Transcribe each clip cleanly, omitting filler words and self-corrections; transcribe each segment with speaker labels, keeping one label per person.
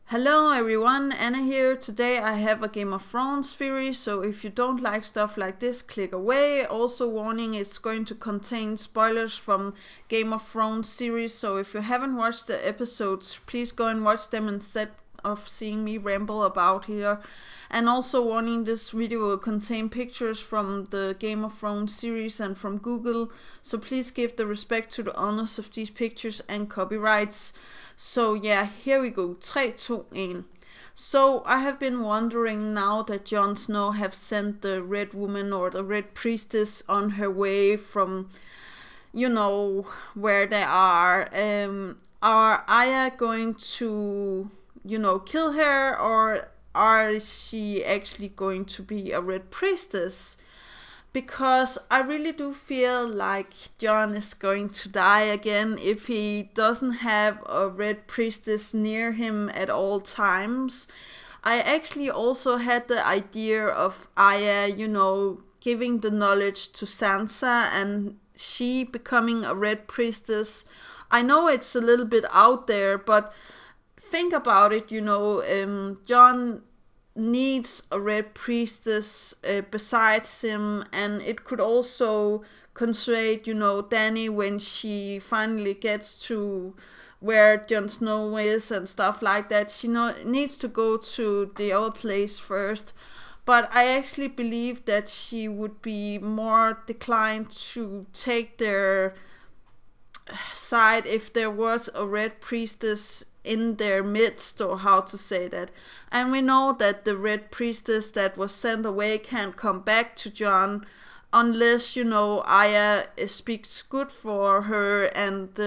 Speaker 1: Hello everyone, Anna here. Today I have a Game of Thrones theory, so if you don't like stuff like this, click away. Also warning, it's going to contain spoilers from Game of Thrones series, so if you haven't watched the episodes, please go and watch them instead of seeing me ramble about here. And also warning, this video will contain pictures from the Game of Thrones series and from Google, so please give the respect to the owners of these pictures and copyrights. So yeah, here we go. 3, 2, 1. So I have been wondering, now that Jon Snow have sent the Red Woman or the Red Priestess on her way from, where they are Arya going to, kill her, or are she actually going to be a Red Priestess? Because I really do feel like Jon is going to die again if he doesn't have a Red Priestess near him at all times. I actually also had the idea of Arya, giving the knowledge to Sansa and she becoming a Red Priestess. I know it's a little bit out there, but think about it, Jon needs a Red Priestess besides him, and it could also consolidate, Dany when she finally gets to where Jon Snow is and stuff like that. She needs to go to the other place first, but I actually believe that she would be more declined to take their side if there was a Red Priestess in their midst, or how to say that. And we know that the Red Priestess that was sent away can't come back to Jon unless, Arya speaks good for her and,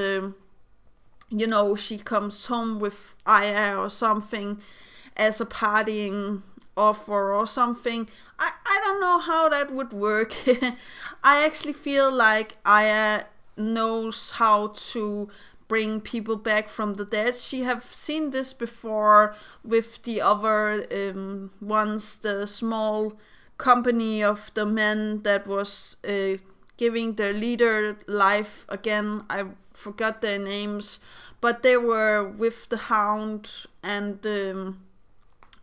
Speaker 1: she comes home with Arya or something as a partying offer or something. I don't know how that would work. I actually feel like Arya knows how to bring people back from the dead. She have seen this before with the other ones, the small company of the men that was giving their leader life again. I forgot their names, but they were with the Hound and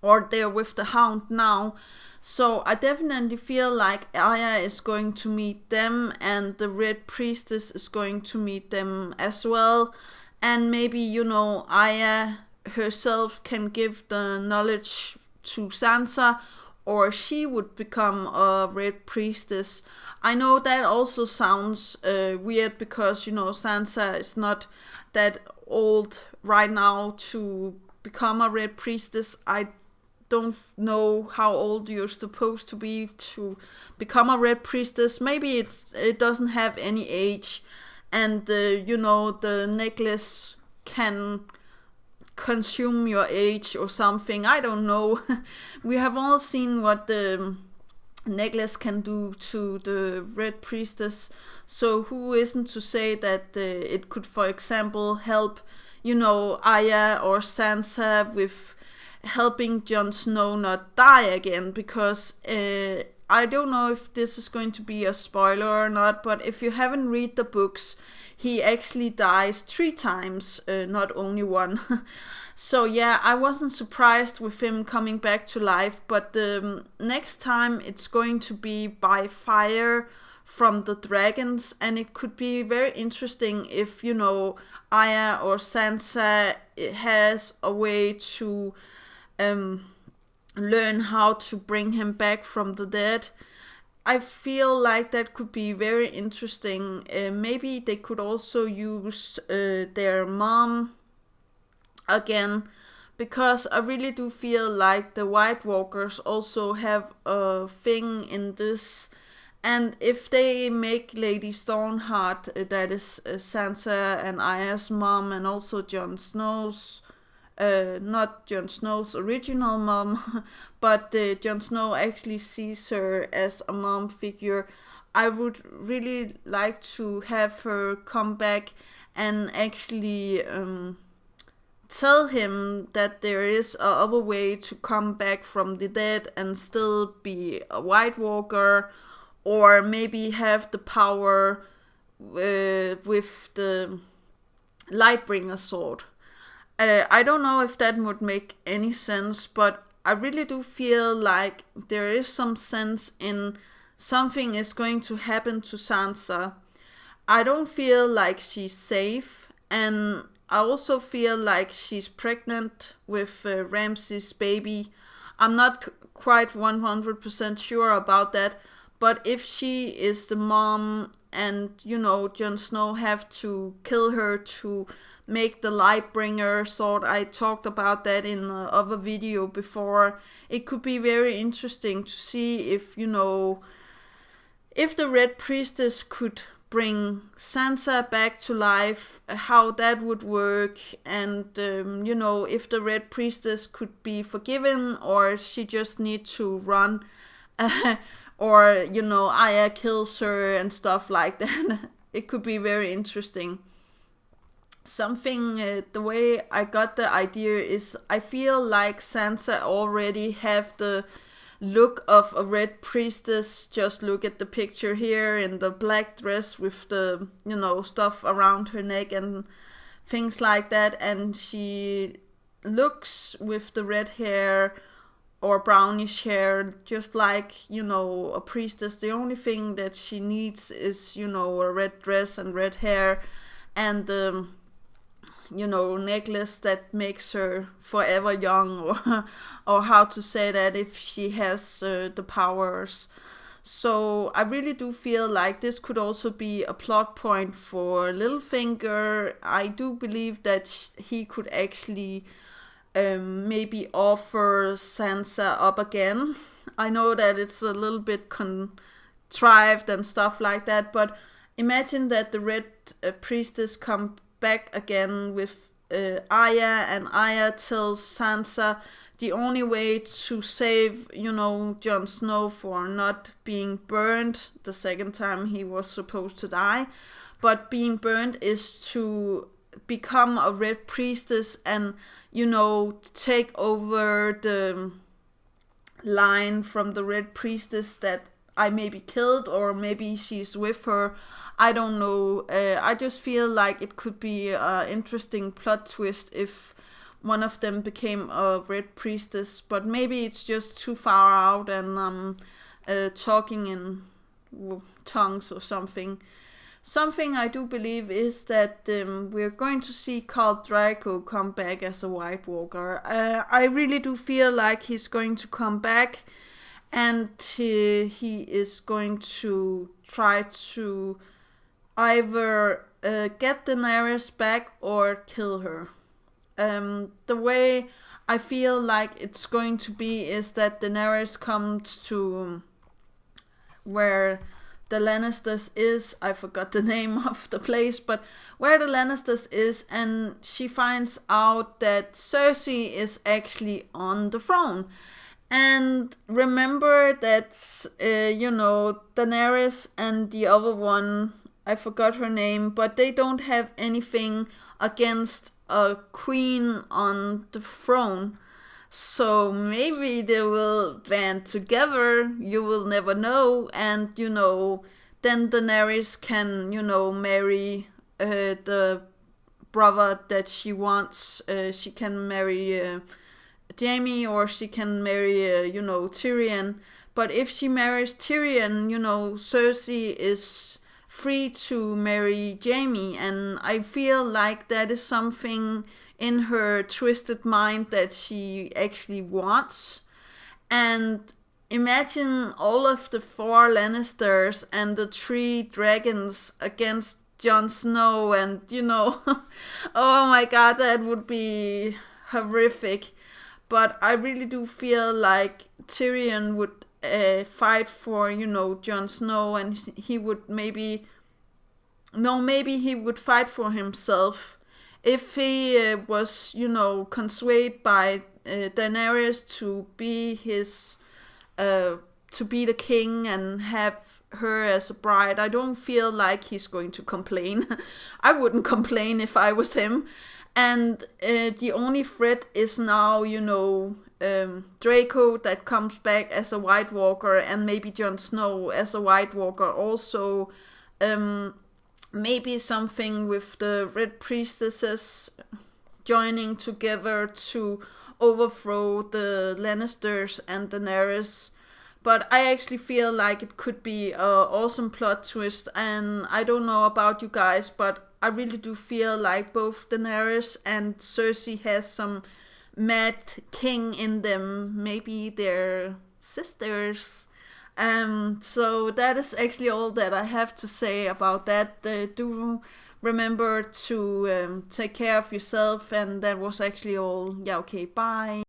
Speaker 1: or they're with the Hound now. So I definitely feel like Arya is going to meet them and the Red Priestess is going to meet them as well. And maybe, Arya herself can give the knowledge to Sansa, or she would become a Red Priestess. I know that also sounds weird because, Sansa is not that old right now to become a Red Priestess. I don't know how old you're supposed to be to become a Red Priestess. Maybe it doesn't have any age, and the necklace can consume your age or something. I don't know. We have all seen what the necklace can do to the Red Priestess, so who isn't to say that it could, for example, help Arya or Sansa with helping Jon Snow not die again, because I don't know if this is going to be a spoiler or not, but if you haven't read the books, he actually dies 3 times, not only 1. So yeah, I wasn't surprised with him coming back to life, but next time it's going to be by fire from the dragons, and it could be very interesting if, Arya or Sansa has a way to learn how to bring him back from the dead. I feel like that could be very interesting. Maybe they could also use their mom again, because I really do feel like the White Walkers also have a thing in this. And if they make Lady Stoneheart, that is Sansa and Arya's mom, and also Jon Snow's not Jon Snow's original mom, but Jon Snow actually sees her as a mom figure. I would really like to have her come back and actually tell him that there is a other way to come back from the dead and still be a White Walker, or maybe have the power with the Lightbringer sword. I don't know if that would make any sense, but I really do feel like there is some sense in something is going to happen to Sansa. I don't feel like she's safe, and I also feel like she's pregnant with Ramsay's baby. I'm not quite 100% sure about that, but if she is the mom and, Jon Snow have to kill her to make the Lightbringer sword, I talked about that in the other video before, it could be very interesting to see if the Red Priestess could bring Sansa back to life, how that would work, and if the Red Priestess could be forgiven, or she just need to run, or Arya kills her and stuff like that. It could be very interesting. Something, the way I got the idea is I feel like Sansa already have the look of a Red Priestess. Just look at the picture here in the black dress with the stuff around her neck and things like that, and she looks with the red hair or brownish hair just like a priestess. The only thing that she needs is a red dress and red hair and necklace that makes her forever young, or how to say that, if she has the powers. So I really do feel like this could also be a plot point for Littlefinger. I do believe that he could actually maybe offer Sansa up again. I know that it's a little bit contrived and stuff like that, but imagine that the Red Priestess come back again with Arya, and Arya tells Sansa the only way to save, Jon Snow for not being burned the second time he was supposed to die, but being burned, is to become a Red Priestess and, take over the line from the Red Priestess that I maybe killed, or maybe she's with her. I don't know. I just feel like it could be an interesting plot twist if one of them became a Red Priestess, but maybe it's just too far out and I'm talking in tongues or something. Something I do believe is that we're going to see Khal Draco come back as a White Walker. I really do feel like he's going to come back, and he is going to try to either get Daenerys back or kill her. The way I feel like it's going to be is that Daenerys comes to where the Lannisters is. I forgot the name of the place, but where the Lannisters is, and she finds out that Cersei is actually on the throne. And remember that, Daenerys and the other one, I forgot her name, but they don't have anything against a queen on the throne. So maybe they will band together, you will never know, and, then Daenerys can, marry the brother that she wants. She can marry Jaime, or she can marry, Tyrion. But if she marries Tyrion, Cersei is free to marry Jaime, and I feel like that is something in her twisted mind that she actually wants. And imagine all of the 4 Lannisters and the 3 dragons against Jon Snow, and oh my god, that would be horrific. But I really do feel like Tyrion would fight for, Jon Snow, and he would maybe he would fight for himself. If he was, consumed by Daenerys to be his, to be the king and have her as a bride, I don't feel like he's going to complain. I wouldn't complain if I was him. And the only threat is now, Draco that comes back as a White Walker, and maybe Jon Snow as a White Walker also. Maybe something with the Red Priestesses, joining together to overthrow the Lannisters and Daenerys. But I actually feel like it could be an awesome plot twist, and I don't know about you guys, but I really do feel like both Daenerys and Cersei has some mad king in them. Maybe they're sisters. So that is actually all that I have to say about that. Do remember to take care of yourself, and that was actually all. Yeah, okay, bye.